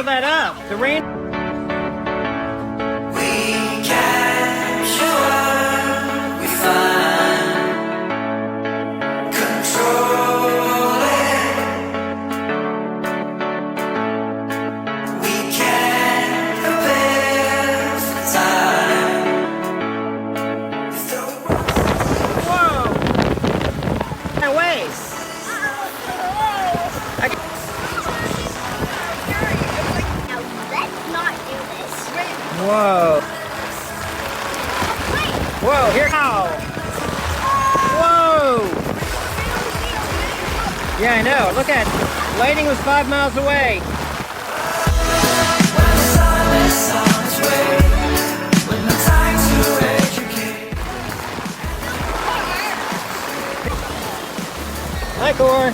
fill that up. The rain. We capture what we find, control it. We can't prepare for time. Whoa! No way! Whoa! Whoa! Here! Ow! Whoa! Yeah, I know. Look at lighting was 5 miles away. When the sun is on its way, with no time to educate. Hi, Cor.